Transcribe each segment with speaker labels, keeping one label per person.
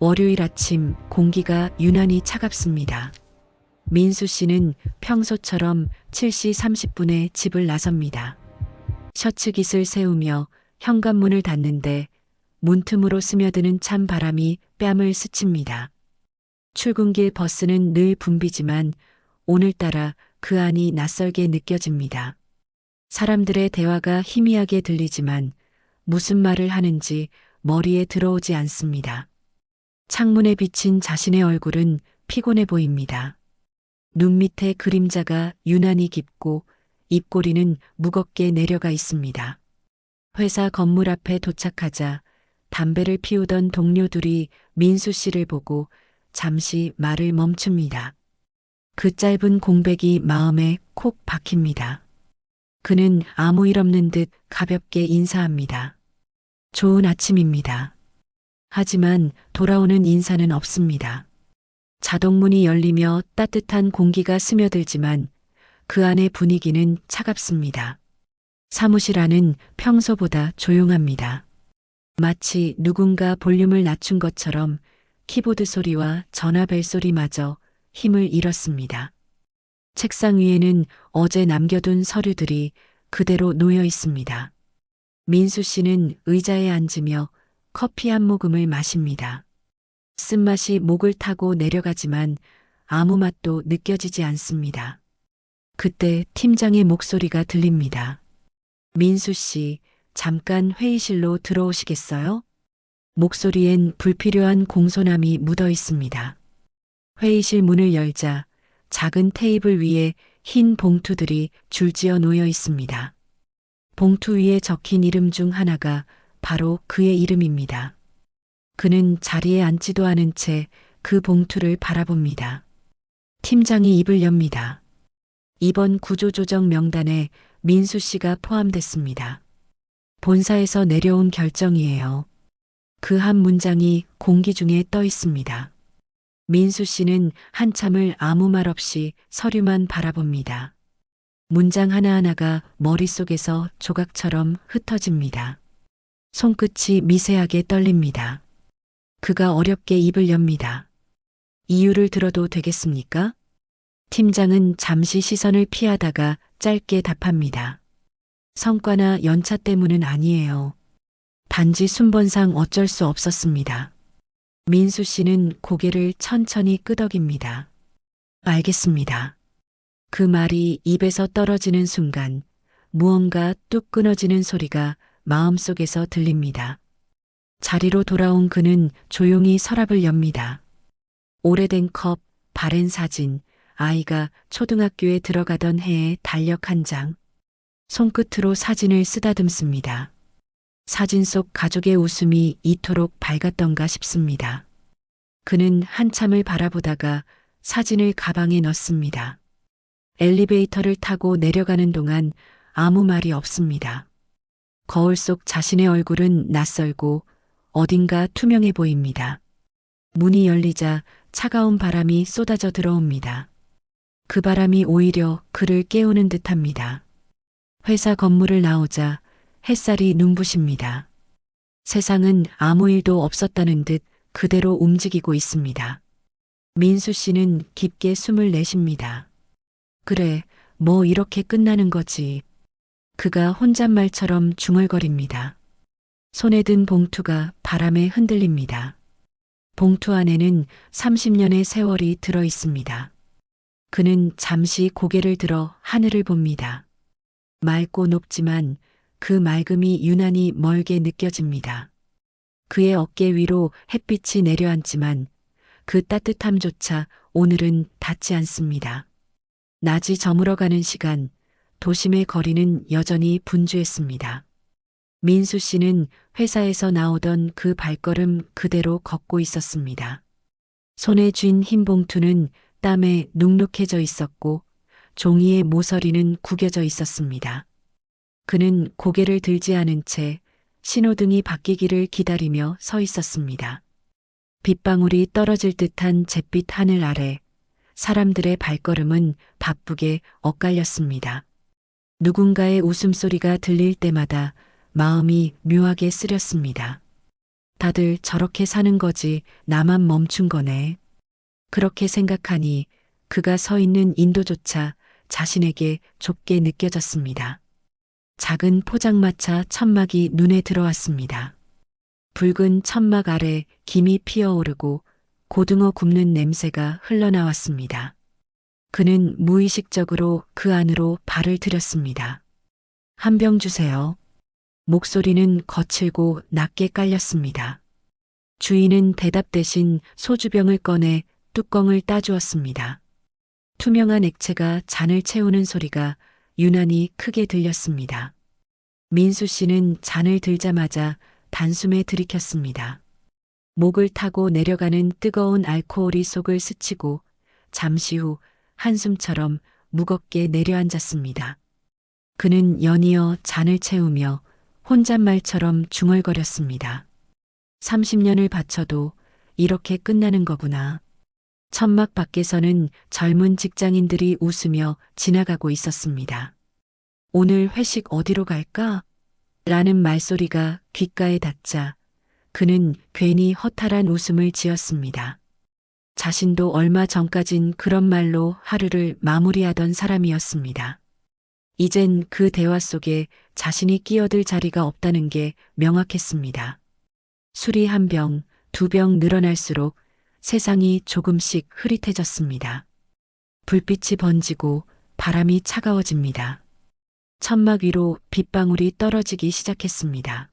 Speaker 1: 월요일 아침 공기가 유난히 차갑습니다. 민수 씨는 평소처럼 7시 30분에 집을 나섭니다. 셔츠 깃을 세우며 현관문을 닫는데 문틈으로 스며드는 찬 바람이 뺨을 스칩니다. 출근길 버스는 늘 붐비지만 오늘따라 그 안이 낯설게 느껴집니다. 사람들의 대화가 희미하게 들리지만 무슨 말을 하는지 머리에 들어오지 않습니다. 창문에 비친 자신의 얼굴은 피곤해 보입니다. 눈 밑에 그림자가 유난히 깊고 입꼬리는 무겁게 내려가 있습니다. 회사 건물 앞에 도착하자 담배를 피우던 동료들이 민수 씨를 보고 잠시 말을 멈춥니다. 그 짧은 공백이 마음에 콕 박힙니다. 그는 아무 일 없는 듯 가볍게 인사합니다. 좋은 아침입니다. 하지만 돌아오는 인사는 없습니다. 자동문이 열리며 따뜻한 공기가 스며들지만 그 안의 분위기는 차갑습니다. 사무실 안은 평소보다 조용합니다. 마치 누군가 볼륨을 낮춘 것처럼 키보드 소리와 전화벨 소리마저 힘을 잃었습니다. 책상 위에는 어제 남겨둔 서류들이 그대로 놓여 있습니다. 민수 씨는 의자에 앉으며 커피 한 모금을 마십니다. 쓴맛이 목을 타고 내려가지만 아무 맛도 느껴지지 않습니다. 그때 팀장의 목소리가 들립니다. 민수 씨, 잠깐 회의실로 들어오시겠어요? 목소리엔 불필요한 공손함이 묻어 있습니다. 회의실 문을 열자 작은 테이블 위에 흰 봉투들이 줄지어 놓여 있습니다. 봉투 위에 적힌 이름 중 하나가 바로 그의 이름입니다. 그는 자리에 앉지도 않은 채 그 봉투를 바라봅니다. 팀장이 입을 엽니다. 이번 구조조정 명단에 민수 씨가 포함됐습니다. 본사에서 내려온 결정이에요. 그 한 문장이 공기 중에 떠 있습니다. 민수 씨는 한참을 아무 말 없이 서류만 바라봅니다. 문장 하나하나가 머릿속에서 조각처럼 흩어집니다. 손끝이 미세하게 떨립니다. 그가 어렵게 입을 엽니다. 이유를 들어도 되겠습니까? 팀장은 잠시 시선을 피하다가 짧게 답합니다. 성과나 연차 때문은 아니에요. 단지 순번상 어쩔 수 없었습니다. 민수 씨는 고개를 천천히 끄덕입니다. 알겠습니다. 그 말이 입에서 떨어지는 순간 무언가 뚝 끊어지는 소리가 마음속에서 들립니다. 자리로 돌아온 그는 조용히 서랍을 엽니다. 오래된 컵, 바랜 사진, 아이가 초등학교에 들어가던 해의 달력 한 장. 손끝으로 사진을 쓰다듬습니다. 사진 속 가족의 웃음이 이토록 밝았던가 싶습니다. 그는 한참을 바라보다가 사진을 가방에 넣습니다. 엘리베이터를 타고 내려가는 동안 아무 말이 없습니다. 거울 속 자신의 얼굴은 낯설고 어딘가 투명해 보입니다. 문이 열리자 차가운 바람이 쏟아져 들어옵니다. 그 바람이 오히려 그를 깨우는 듯합니다. 회사 건물을 나오자 햇살이 눈부십니다. 세상은 아무 일도 없었다는 듯 그대로 움직이고 있습니다. 민수 씨는 깊게 숨을 내쉽니다. 그래, 뭐 이렇게 끝나는 거지. 그가 혼잣말처럼 중얼거립니다. 손에 든 봉투가 바람에 흔들립니다. 봉투 안에는 30년의 세월이 들어 있습니다. 그는 잠시 고개를 들어 하늘을 봅니다. 맑고 높지만 그 맑음이 유난히 멀게 느껴집니다. 그의 어깨 위로 햇빛이 내려앉지만 그 따뜻함조차 오늘은 닿지 않습니다. 낮이 저물어가는 시간, 도심의 거리는 여전히 분주했습니다. 민수 씨는 회사에서 나오던 그 발걸음 그대로 걷고 있었습니다. 손에 쥔 흰 봉투는 땀에 눅눅해져 있었고 종이의 모서리는 구겨져 있었습니다. 그는 고개를 들지 않은 채 신호등이 바뀌기를 기다리며 서 있었습니다. 빗방울이 떨어질 듯한 잿빛 하늘 아래 사람들의 발걸음은 바쁘게 엇갈렸습니다. 누군가의 웃음소리가 들릴 때마다 마음이 묘하게 쓰렸습니다. 다들 저렇게 사는 거지 나만 멈춘 거네. 그렇게 생각하니 그가 서 있는 인도조차 자신에게 좁게 느껴졌습니다. 작은 포장마차 천막이 눈에 들어왔습니다. 붉은 천막 아래 김이 피어오르고 고등어 굽는 냄새가 흘러나왔습니다. 그는 무의식적으로 그 안으로 발을 들였습니다. 한 병 주세요. 목소리는 거칠고 낮게 깔렸습니다. 주인은 대답 대신 소주병을 꺼내 뚜껑을 따주었습니다. 투명한 액체가 잔을 채우는 소리가 유난히 크게 들렸습니다. 민수 씨는 잔을 들자마자 단숨에 들이켰습니다. 목을 타고 내려가는 뜨거운 알코올이 속을 스치고 잠시 후 한숨처럼 무겁게 내려앉았습니다. 그는 연이어 잔을 채우며 혼잣말처럼 중얼거렸습니다. 30년을 바쳐도 이렇게 끝나는 거구나. 천막 밖에서는 젊은 직장인들이 웃으며 지나가고 있었습니다. 오늘 회식 어디로 갈까? 라는 말소리가 귓가에 닿자 그는 괜히 허탈한 웃음을 지었습니다. 자신도 얼마 전까진 그런 말로 하루를 마무리하던 사람이었습니다. 이젠 그 대화 속에 자신이 끼어들 자리가 없다는 게 명확했습니다. 술이 한 병, 두 병 늘어날수록 세상이 조금씩 흐릿해졌습니다. 불빛이 번지고 바람이 차가워집니다. 천막 위로 빗방울이 떨어지기 시작했습니다.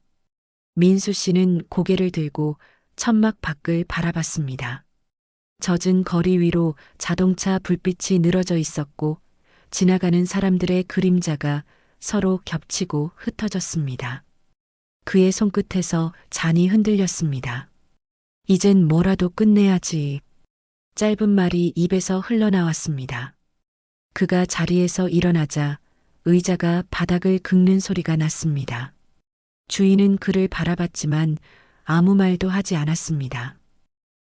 Speaker 1: 민수 씨는 고개를 들고 천막 밖을 바라봤습니다. 젖은 거리 위로 자동차 불빛이 늘어져 있었고 지나가는 사람들의 그림자가 서로 겹치고 흩어졌습니다. 그의 손끝에서 잔이 흔들렸습니다. 이젠 뭐라도 끝내야지. 짧은 말이 입에서 흘러나왔습니다. 그가 자리에서 일어나자 의자가 바닥을 긁는 소리가 났습니다. 주인은 그를 바라봤지만 아무 말도 하지 않았습니다.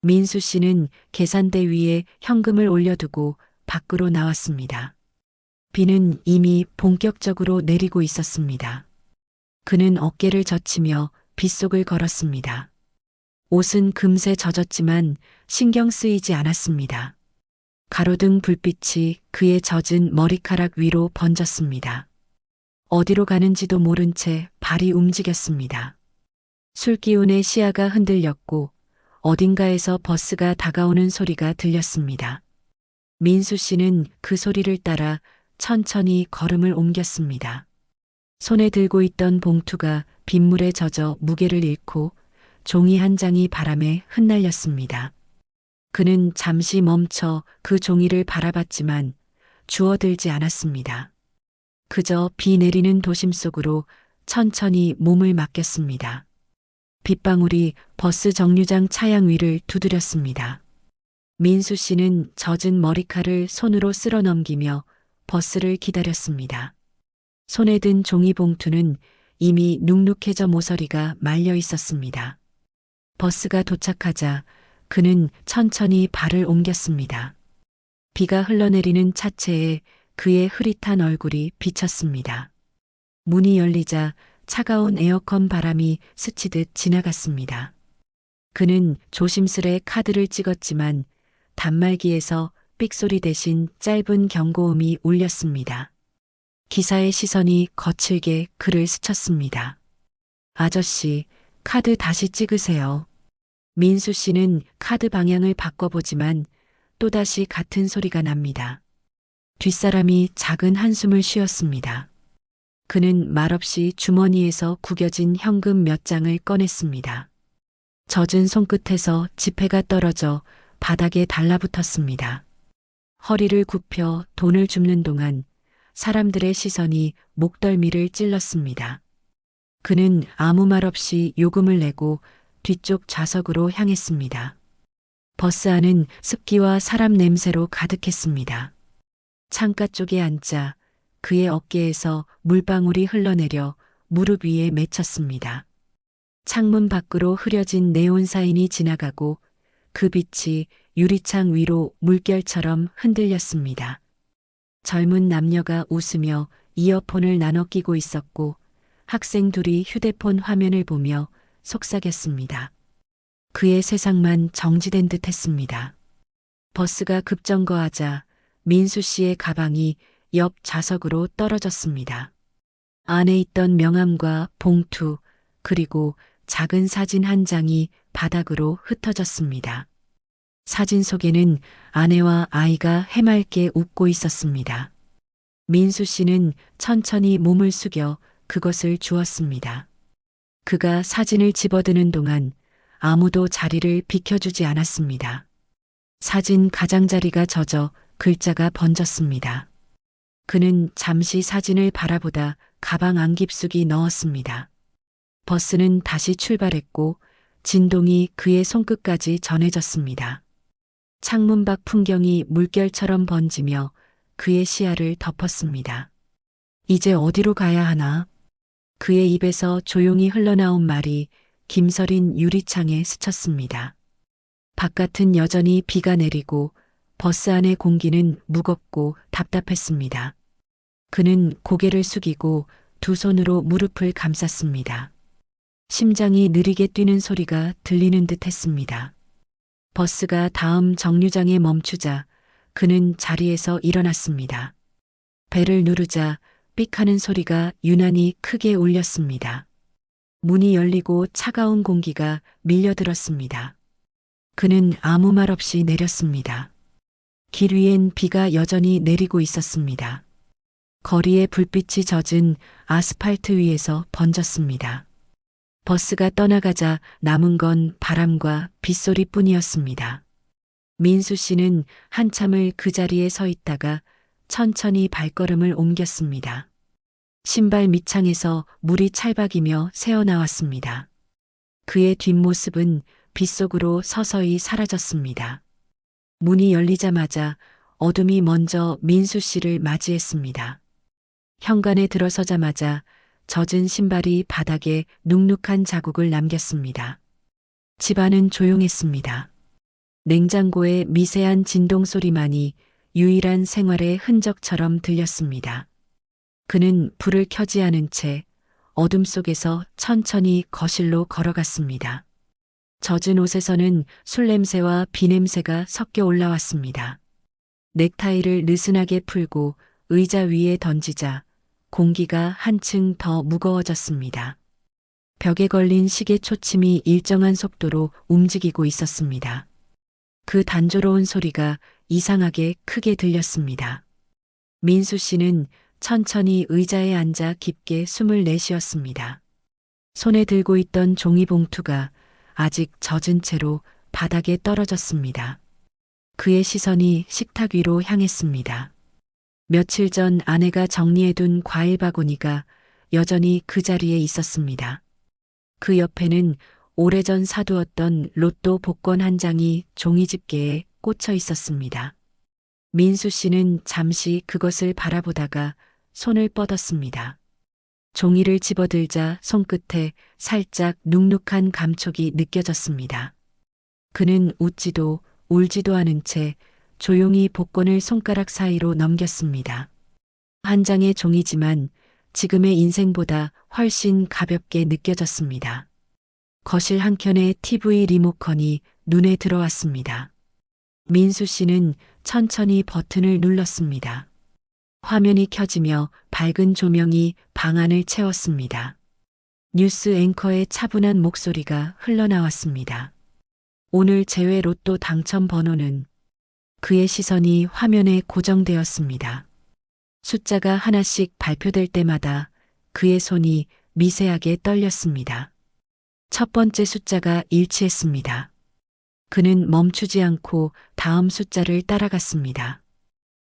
Speaker 1: 민수 씨는 계산대 위에 현금을 올려두고 밖으로 나왔습니다. 비는 이미 본격적으로 내리고 있었습니다. 그는 어깨를 젖히며 빗속을 걸었습니다. 옷은 금세 젖었지만 신경 쓰이지 않았습니다. 가로등 불빛이 그의 젖은 머리카락 위로 번졌습니다. 어디로 가는지도 모른 채 발이 움직였습니다. 술기운에 시야가 흔들렸고 어딘가에서 버스가 다가오는 소리가 들렸습니다. 민수 씨는 그 소리를 따라 천천히 걸음을 옮겼습니다. 손에 들고 있던 봉투가 빗물에 젖어 무게를 잃고 종이 한 장이 바람에 흩날렸습니다. 그는 잠시 멈춰 그 종이를 바라봤지만 주워들지 않았습니다. 그저 비 내리는 도심 속으로 천천히 몸을 맡겼습니다. 빗방울이 버스 정류장 차양 위를 두드렸습니다. 민수 씨는 젖은 머리칼을 손으로 쓸어 넘기며 버스를 기다렸습니다. 손에 든 종이 봉투는 이미 눅눅해져 모서리가 말려 있었습니다. 버스가 도착하자 그는 천천히 발을 옮겼습니다. 비가 흘러내리는 차체에 그의 흐릿한 얼굴이 비쳤습니다. 문이 열리자 차가운 에어컨 바람이 스치듯 지나갔습니다. 그는 조심스레 카드를 찍었지만 단말기에서 삑소리 대신 짧은 경고음이 울렸습니다. 기사의 시선이 거칠게 그를 스쳤습니다. 아저씨, 카드 다시 찍으세요. 민수 씨는 카드 방향을 바꿔보지만 또다시 같은 소리가 납니다. 뒷사람이 작은 한숨을 쉬었습니다. 그는 말없이 주머니에서 구겨진 현금 몇 장을 꺼냈습니다. 젖은 손끝에서 지폐가 떨어져 바닥에 달라붙었습니다. 허리를 굽혀 돈을 줍는 동안 사람들의 시선이 목덜미를 찔렀습니다. 그는 아무 말 없이 요금을 내고 뒤쪽 좌석으로 향했습니다. 버스 안은 습기와 사람 냄새로 가득했습니다. 창가 쪽에 앉자 그의 어깨에서 물방울이 흘러내려 무릎 위에 맺혔습니다. 창문 밖으로 흐려진 네온사인이 지나가고 그 빛이 유리창 위로 물결처럼 흔들렸습니다. 젊은 남녀가 웃으며 이어폰을 나눠 끼고 있었고 학생 둘이 휴대폰 화면을 보며 속삭였습니다. 그의 세상만 정지된 듯 했습니다. 버스가 급정거하자 민수 씨의 가방이 옆 좌석으로 떨어졌습니다. 안에 있던 명함과 봉투, 그리고 작은 사진 한 장이 바닥으로 흩어졌습니다. 사진 속에는 아내와 아이가 해맑게 웃고 있었습니다. 민수 씨는 천천히 몸을 숙여 그것을 주었습니다. 그가 사진을 집어드는 동안 아무도 자리를 비켜주지 않았습니다. 사진 가장자리가 젖어 글자가 번졌습니다. 그는 잠시 사진을 바라보다 가방 안 깊숙이 넣었습니다. 버스는 다시 출발했고 진동이 그의 손끝까지 전해졌습니다. 창문 밖 풍경이 물결처럼 번지며 그의 시야를 덮었습니다. 이제 어디로 가야 하나? 그의 입에서 조용히 흘러나온 말이 김서린 유리창에 스쳤습니다. 바깥은 여전히 비가 내리고 버스 안의 공기는 무겁고 답답했습니다. 그는 고개를 숙이고 두 손으로 무릎을 감쌌습니다. 심장이 느리게 뛰는 소리가 들리는 듯 했습니다. 버스가 다음 정류장에 멈추자 그는 자리에서 일어났습니다. 벨을 누르자 삑 하는 소리가 유난히 크게 울렸습니다. 문이 열리고 차가운 공기가 밀려들었습니다. 그는 아무 말 없이 내렸습니다. 길 위엔 비가 여전히 내리고 있었습니다. 거리에 불빛이 젖은 아스팔트 위에서 번졌습니다. 버스가 떠나가자 남은 건 바람과 빗소리뿐이었습니다. 민수 씨는 한참을 그 자리에 서 있다가 천천히 발걸음을 옮겼습니다. 신발 밑창에서 물이 찰박이며 새어나왔습니다. 그의 뒷모습은 빗속으로 서서히 사라졌습니다. 문이 열리자마자 어둠이 먼저 민수 씨를 맞이했습니다. 현관에 들어서자마자 젖은 신발이 바닥에 눅눅한 자국을 남겼습니다. 집안은 조용했습니다. 냉장고의 미세한 진동 소리만이 유일한 생활의 흔적처럼 들렸습니다. 그는 불을 켜지 않은 채 어둠 속에서 천천히 거실로 걸어갔습니다. 젖은 옷에서는 술 냄새와 비 냄새가 섞여 올라왔습니다. 넥타이를 느슨하게 풀고 의자 위에 던지자 공기가 한층 더 무거워졌습니다. 벽에 걸린 시계 초침이 일정한 속도로 움직이고 있었습니다. 그 단조로운 소리가 이상하게 크게 들렸습니다. 민수 씨는 천천히 의자에 앉아 깊게 숨을 내쉬었습니다. 손에 들고 있던 종이봉투가 아직 젖은 채로 바닥에 떨어졌습니다. 그의 시선이 식탁 위로 향했습니다. 며칠 전 아내가 정리해둔 과일 바구니가 여전히 그 자리에 있었습니다. 그 옆에는 오래전 사두었던 로또 복권 한 장이 종이집게에 꽂혀 있었습니다. 민수 씨는 잠시 그것을 바라보다가 손을 뻗었습니다. 종이를 집어들자 손끝에 살짝 눅눅한 감촉이 느껴졌습니다. 그는 웃지도 울지도 않은 채 조용히 복권을 손가락 사이로 넘겼습니다. 한 장의 종이지만 지금의 인생보다 훨씬 가볍게 느껴졌습니다. 거실 한켠의 TV 리모컨이 눈에 들어왔습니다. 민수 씨는 천천히 버튼을 눌렀습니다. 화면이 켜지며 밝은 조명이 방 안을 채웠습니다. 뉴스 앵커의 차분한 목소리가 흘러나왔습니다. 오늘 제외 로또 당첨 번호는. 그의 시선이 화면에 고정되었습니다. 숫자가 하나씩 발표될 때마다 그의 손이 미세하게 떨렸습니다. 첫 번째 숫자가 일치했습니다. 그는 멈추지 않고 다음 숫자를 따라갔습니다.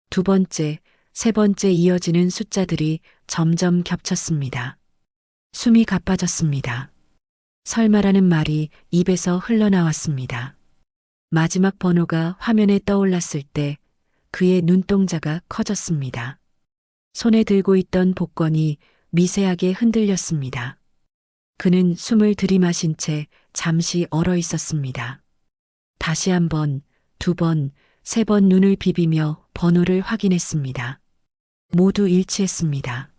Speaker 1: 두 번째, 세 번째 이어지는 숫자들이 점점 겹쳤습니다. 숨이 가빠졌습니다. 설마라는 말이 입에서 흘러나왔습니다. 마지막 번호가 화면에 떠올랐을 때 그의 눈동자가 커졌습니다. 손에 들고 있던 복권이 미세하게 흔들렸습니다. 그는 숨을 들이마신 채 잠시 얼어 있었습니다. 다시 한 번, 두 번, 세 번 눈을 비비며 번호를 확인했습니다. 모두 일치했습니다.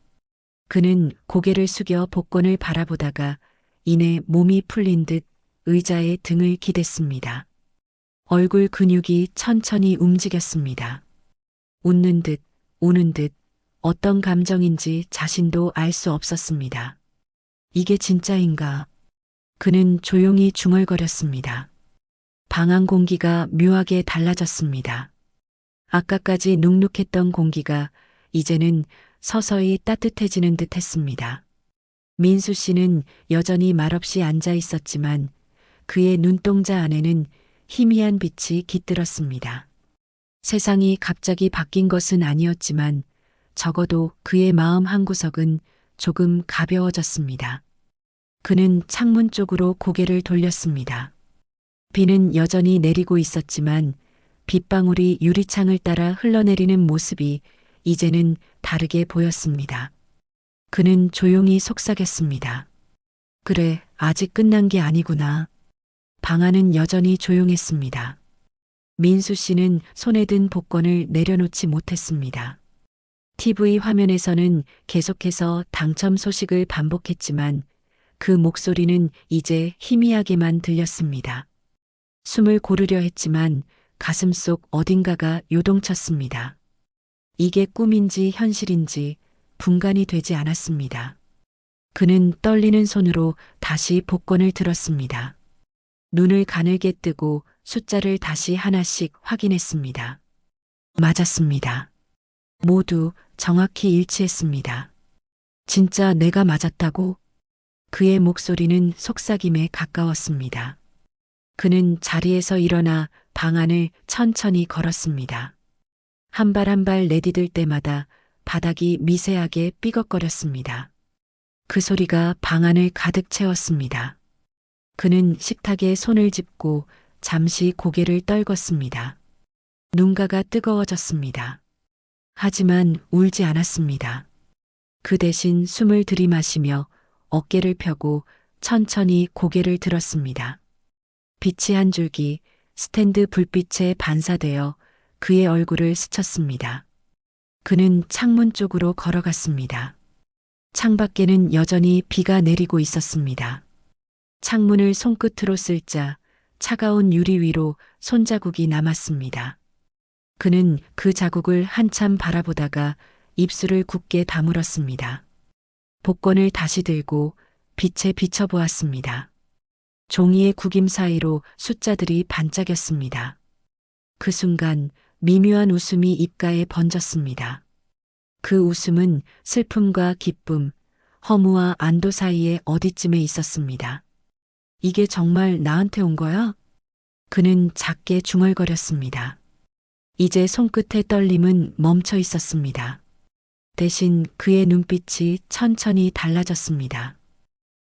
Speaker 1: 그는 고개를 숙여 복권을 바라보다가 이내 몸이 풀린 듯 의자에 등을 기댔습니다. 얼굴 근육이 천천히 움직였습니다. 웃는 듯, 우는 듯, 어떤 감정인지 자신도 알 수 없었습니다. 이게 진짜인가? 그는 조용히 중얼거렸습니다. 방 안 공기가 묘하게 달라졌습니다. 아까까지 눅눅했던 공기가 이제는 서서히 따뜻해지는 듯 했습니다. 민수 씨는 여전히 말없이 앉아 있었지만 그의 눈동자 안에는 희미한 빛이 깃들었습니다. 세상이 갑자기 바뀐 것은 아니었지만 적어도 그의 마음 한구석은 조금 가벼워졌습니다. 그는 창문 쪽으로 고개를 돌렸습니다. 비는 여전히 내리고 있었지만 빗방울이 유리창을 따라 흘러내리는 모습이 이제는 다르게 보였습니다. 그는 조용히 속삭였습니다. 그래, 아직 끝난 게 아니구나. 방 안은 여전히 조용했습니다. 민수 씨는 손에 든 복권을 내려놓지 못했습니다. TV 화면에서는 계속해서 당첨 소식을 반복했지만 그 목소리는 이제 희미하게만 들렸습니다. 숨을 고르려 했지만 가슴속 어딘가가 요동쳤습니다. 이게 꿈인지 현실인지 분간이 되지 않았습니다. 그는 떨리는 손으로 다시 복권을 들었습니다. 눈을 가늘게 뜨고 숫자를 다시 하나씩 확인했습니다. 맞았습니다. 모두 정확히 일치했습니다. 진짜 내가 맞았다고? 그의 목소리는 속삭임에 가까웠습니다. 그는 자리에서 일어나 방 안을 천천히 걸었습니다. 한 발 한 발 내디딜 때마다 바닥이 미세하게 삐걱거렸습니다. 그 소리가 방 안을 가득 채웠습니다. 그는 식탁에 손을 짚고 잠시 고개를 떨궜습니다. 눈가가 뜨거워졌습니다. 하지만 울지 않았습니다. 그 대신 숨을 들이마시며 어깨를 펴고 천천히 고개를 들었습니다. 빛이 한 줄기 스탠드 불빛에 반사되어 그의 얼굴을 스쳤습니다. 그는 창문 쪽으로 걸어갔습니다. 창밖에는 여전히 비가 내리고 있었습니다. 창문을 손끝으로 쓸자 차가운 유리 위로 손자국이 남았습니다. 그는 그 자국을 한참 바라보다가 입술을 굳게 다물었습니다. 복권을 다시 들고 빛에 비춰보았습니다. 종이의 구김 사이로 숫자들이 반짝였습니다. 그 순간 미묘한 웃음이 입가에 번졌습니다. 그 웃음은 슬픔과 기쁨, 허무와 안도 사이에 어디쯤에 있었습니다. 이게 정말 나한테 온 거야? 그는 작게 중얼거렸습니다. 이제 손끝의 떨림은 멈춰 있었습니다. 대신 그의 눈빛이 천천히 달라졌습니다.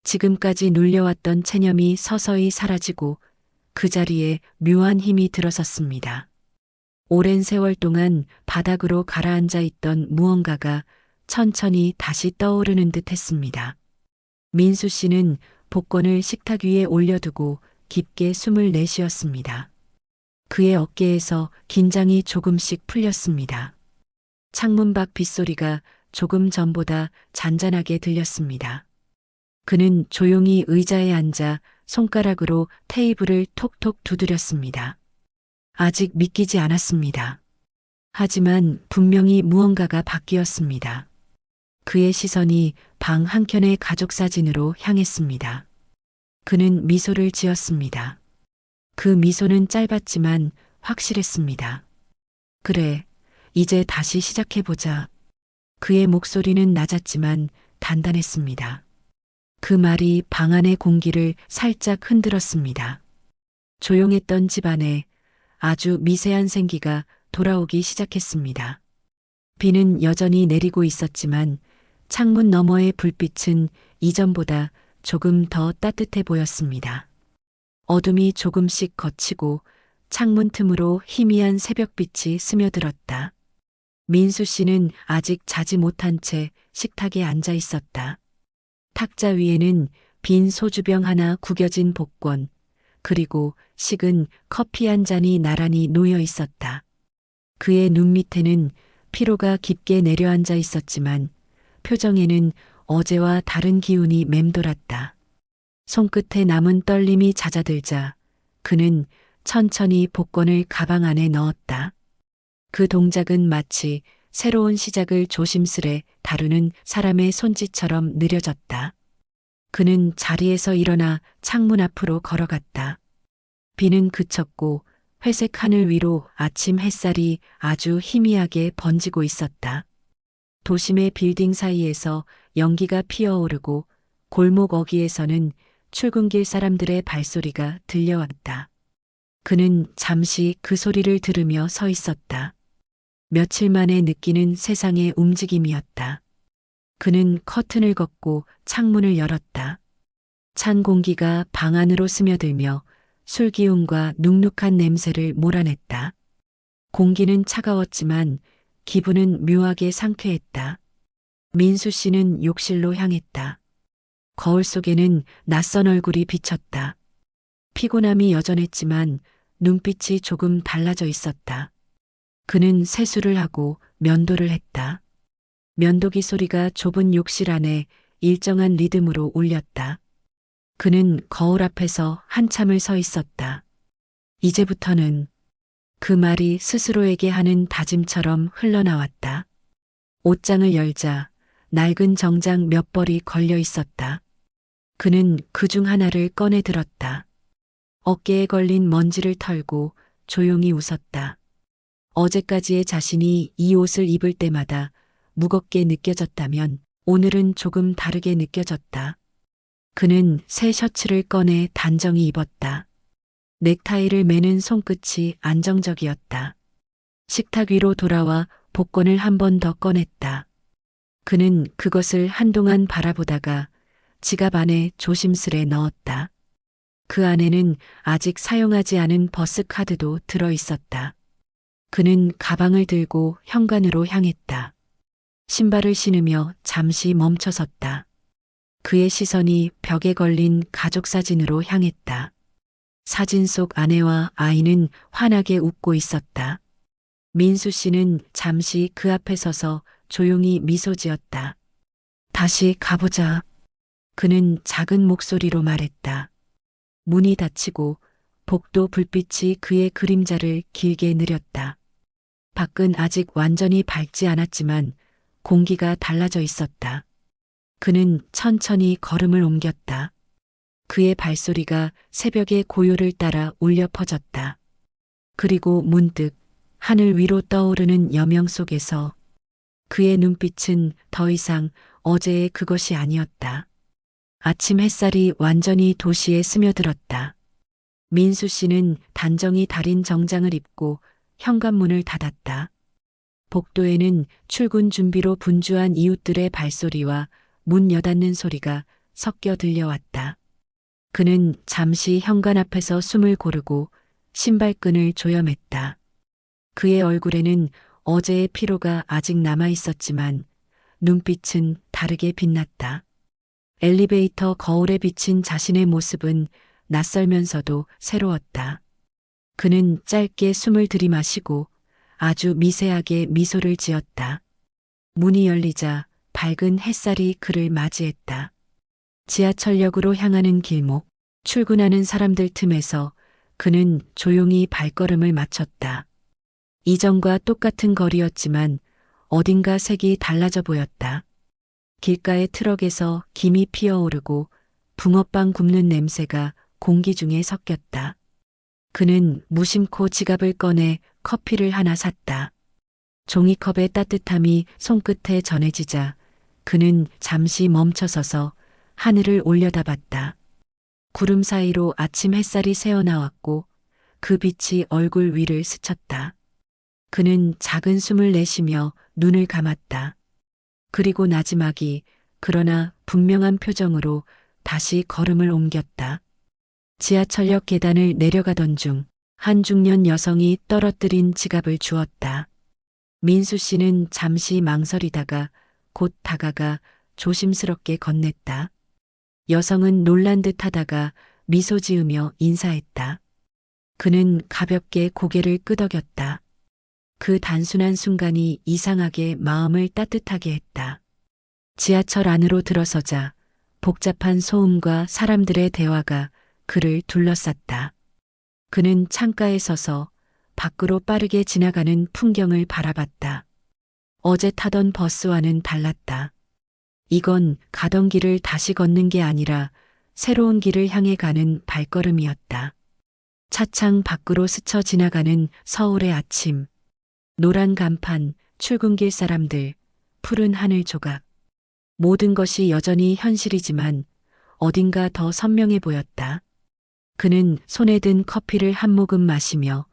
Speaker 1: 지금까지 눌려왔던 체념이 서서히 사라지고 그 자리에 묘한 힘이 들어섰습니다. 오랜 세월 동안 바닥으로 가라앉아 있던 무언가가 천천히 다시 떠오르는 듯 했습니다. 민수 씨는 복권을 식탁 위에 올려두고 깊게 숨을 내쉬었습니다. 그의 어깨에서 긴장이 조금씩 풀렸습니다. 창문 밖 빗소리가 조금 전보다 잔잔하게 들렸습니다. 그는 조용히 의자에 앉아 손가락으로 테이블을 톡톡 두드렸습니다. 아직 믿기지 않았습니다. 하지만 분명히 무언가가 바뀌었습니다. 그의 시선이 방 한켠의 가족 사진으로 향했습니다. 그는 미소를 지었습니다. 그 미소는 짧았지만 확실했습니다. 그래, 이제 다시 시작해보자. 그의 목소리는 낮았지만 단단했습니다. 그 말이 방 안의 공기를 살짝 흔들었습니다. 조용했던 집안에 아주 미세한 생기가 돌아오기 시작했습니다. 비는 여전히 내리고 있었지만 창문 너머의 불빛은 이전보다 조금 더 따뜻해 보였습니다. 어둠이 조금씩 걷히고 창문 틈으로 희미한 새벽빛이 스며들었다. 민수 씨는 아직 자지 못한 채 식탁에 앉아 있었다. 탁자 위에는 빈 소주병 하나 구겨진 복권, 그리고 식은 커피 한 잔이 나란히 놓여 있었다. 그의 눈 밑에는 피로가 깊게 내려앉아 있었지만 표정에는 어제와 다른 기운이 맴돌았다. 손끝에 남은 떨림이 잦아들자 그는 천천히 복권을 가방 안에 넣었다. 그 동작은 마치 새로운 시작을 조심스레 다루는 사람의 손짓처럼 느려졌다. 그는 자리에서 일어나 창문 앞으로 걸어갔다. 비는 그쳤고 회색 하늘 위로 아침 햇살이 아주 희미하게 번지고 있었다. 도심의 빌딩 사이에서 연기가 피어오르고 골목 어귀에서는 출근길 사람들의 발소리가 들려왔다. 그는 잠시 그 소리를 들으며 서 있었다. 며칠 만에 느끼는 세상의 움직임이었다. 그는 커튼을 걷고 창문을 열었다. 찬 공기가 방 안으로 스며들며 술기운과 눅눅한 냄새를 몰아냈다. 공기는 차가웠지만 기분은 묘하게 상쾌했다. 민수 씨는 욕실로 향했다. 거울 속에는 낯선 얼굴이 비쳤다. 피곤함이 여전했지만 눈빛이 조금 달라져 있었다. 그는 세수를 하고 면도를 했다. 면도기 소리가 좁은 욕실 안에 일정한 리듬으로 울렸다. 그는 거울 앞에서 한참을 서 있었다. 이제부터는 그 말이 스스로에게 하는 다짐처럼 흘러나왔다. 옷장을 열자 낡은 정장 몇 벌이 걸려 있었다. 그는 그 중 하나를 꺼내 들었다. 어깨에 걸린 먼지를 털고 조용히 웃었다. 어제까지의 자신이 이 옷을 입을 때마다 무겁게 느껴졌다면 오늘은 조금 다르게 느껴졌다. 그는 새 셔츠를 꺼내 단정히 입었다. 넥타이를 매는 손끝이 안정적이었다. 식탁 위로 돌아와 복권을 한 번 더 꺼냈다. 그는 그것을 한동안 바라보다가 지갑 안에 조심스레 넣었다. 그 안에는 아직 사용하지 않은 버스 카드도 들어 있었다. 그는 가방을 들고 현관으로 향했다. 신발을 신으며 잠시 멈춰섰다. 그의 시선이 벽에 걸린 가족 사진으로 향했다. 사진 속 아내와 아이는 환하게 웃고 있었다. 민수 씨는 잠시 그 앞에 서서 조용히 미소 지었다. 다시 가보자. 그는 작은 목소리로 말했다. 문이 닫히고 복도 불빛이 그의 그림자를 길게 느렸다. 밖은 아직 완전히 밝지 않았지만 공기가 달라져 있었다. 그는 천천히 걸음을 옮겼다. 그의 발소리가 새벽의 고요를 따라 울려 퍼졌다. 그리고 문득 하늘 위로 떠오르는 여명 속에서 그의 눈빛은 더 이상 어제의 그것이 아니었다. 아침 햇살이 완전히 도시에 스며들었다. 민수 씨는 단정히 다린 정장을 입고 현관문을 닫았다. 복도에는 출근 준비로 분주한 이웃들의 발소리와 문 여닫는 소리가 섞여 들려왔다. 그는 잠시 현관 앞에서 숨을 고르고 신발끈을 조여맸다. 그의 얼굴에는 어제의 피로가 아직 남아 있었지만 눈빛은 다르게 빛났다. 엘리베이터 거울에 비친 자신의 모습은 낯설면서도 새로웠다. 그는 짧게 숨을 들이마시고 아주 미세하게 미소를 지었다. 문이 열리자 밝은 햇살이 그를 맞이했다. 지하철역으로 향하는 길목, 출근하는 사람들 틈에서 그는 조용히 발걸음을 맞췄다. 이전과 똑같은 거리였지만 어딘가 색이 달라져 보였다. 길가의 트럭에서 김이 피어오르고 붕어빵 굽는 냄새가 공기 중에 섞였다. 그는 무심코 지갑을 꺼내 커피를 하나 샀다. 종이컵의 따뜻함이 손끝에 전해지자 그는 잠시 멈춰서서 하늘을 올려다봤다. 구름 사이로 아침 햇살이 새어나왔고 그 빛이 얼굴 위를 스쳤다. 그는 작은 숨을 내쉬며 눈을 감았다. 그리고 나지막이 그러나 분명한 표정으로 다시 걸음을 옮겼다. 지하철역 계단을 내려가던 중 한 중년 여성이 떨어뜨린 지갑을 주었다. 민수 씨는 잠시 망설이다가 곧 다가가 조심스럽게 건넸다. 여성은 놀란 듯 하다가 미소 지으며 인사했다. 그는 가볍게 고개를 끄덕였다. 그 단순한 순간이 이상하게 마음을 따뜻하게 했다. 지하철 안으로 들어서자 복잡한 소음과 사람들의 대화가 그를 둘러쌌다. 그는 창가에 서서 밖으로 빠르게 지나가는 풍경을 바라봤다. 어제 타던 버스와는 달랐다. 이건 가던 길을 다시 걷는 게 아니라 새로운 길을 향해 가는 발걸음이었다. 차창 밖으로 스쳐 지나가는 서울의 아침. 노란 간판, 출근길 사람들, 푸른 하늘 조각. 모든 것이 여전히 현실이지만 어딘가 더 선명해 보였다. 그는 손에 든 커피를 한 모금 마시며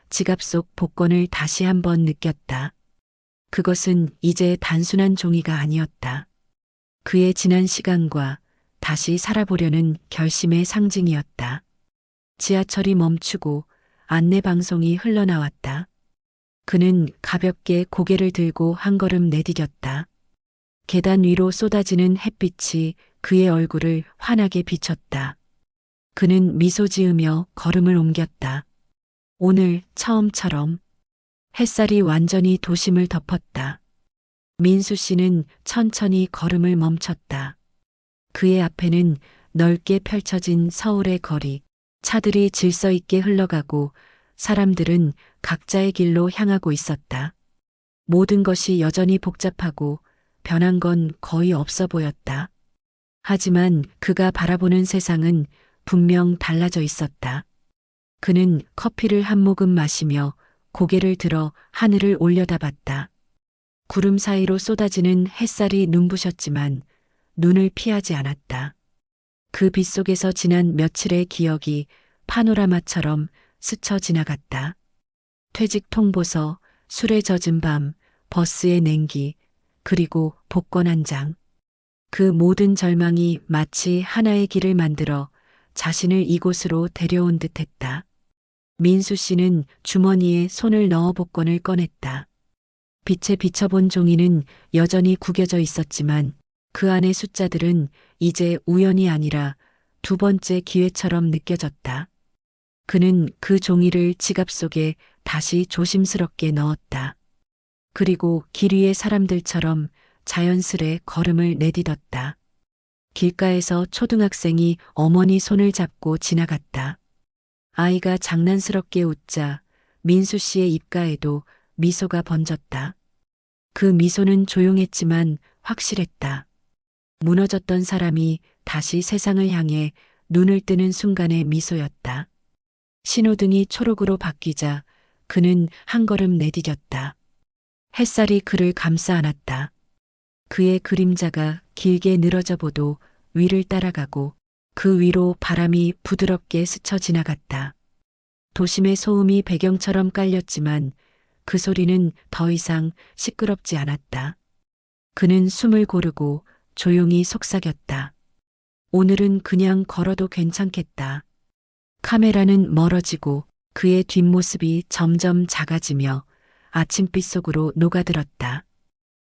Speaker 1: 지갑 속 복권을 다시 한번 느꼈다. 그것은 이제 단순한 종이가 아니었다. 그의 지난 시간과 다시 살아보려는 결심의 상징이었다. 지하철이 멈추고 안내방송이 흘러나왔다. 그는 가볍게 고개를 들고 한 걸음 내디뎠다. 계단 위로 쏟아지는 햇빛이 그의 얼굴을 환하게 비췄다. 그는 미소 지으며 걸음을 옮겼다. 오늘 처음처럼. 햇살이 완전히 도심을 덮었다. 민수 씨는 천천히 걸음을 멈췄다. 그의 앞에는 넓게 펼쳐진 서울의 거리, 차들이 질서 있게 흘러가고 사람들은 각자의 길로 향하고 있었다. 모든 것이 여전히 복잡하고 변한 건 거의 없어 보였다. 하지만 그가 바라보는 세상은 분명 달라져 있었다. 그는 커피를 한 모금 마시며 고개를 들어 하늘을 올려다봤다. 구름 사이로 쏟아지는 햇살이 눈부셨지만 눈을 피하지 않았다. 그 빛 속에서 지난 며칠의 기억이 파노라마처럼 스쳐 지나갔다. 퇴직 통보서, 술에 젖은 밤, 버스의 냉기, 그리고 복권 한 장. 그 모든 절망이 마치 하나의 길을 만들어 자신을 이곳으로 데려온 듯했다. 민수 씨는 주머니에 손을 넣어 복권을 꺼냈다. 빛에 비춰본 종이는 여전히 구겨져 있었지만 그 안의 숫자들은 이제 우연이 아니라 두 번째 기회처럼 느껴졌다. 그는 그 종이를 지갑 속에 다시 조심스럽게 넣었다. 그리고 길 위의 사람들처럼 자연스레 걸음을 내딛었다. 길가에서 초등학생이 어머니 손을 잡고 지나갔다. 아이가 장난스럽게 웃자 민수 씨의 입가에도 미소가 번졌다. 그 미소는 조용했지만 확실했다. 무너졌던 사람이 다시 세상을 향해 눈을 뜨는 순간의 미소였다. 신호등이 초록으로 바뀌자 그는 한 걸음 내디뎠다. 햇살이 그를 감싸 안았다. 그의 그림자가 길게 늘어져 보도 위를 따라가고 그 위로 바람이 부드럽게 스쳐 지나갔다. 도심의 소음이 배경처럼 깔렸지만 그 소리는 더 이상 시끄럽지 않았다. 그는 숨을 고르고 조용히 속삭였다. 오늘은 그냥 걸어도 괜찮겠다. 카메라는 멀어지고 그의 뒷모습이 점점 작아지며 아침빛 속으로 녹아들었다.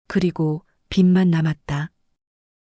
Speaker 1: 그리고 빛만 남았다.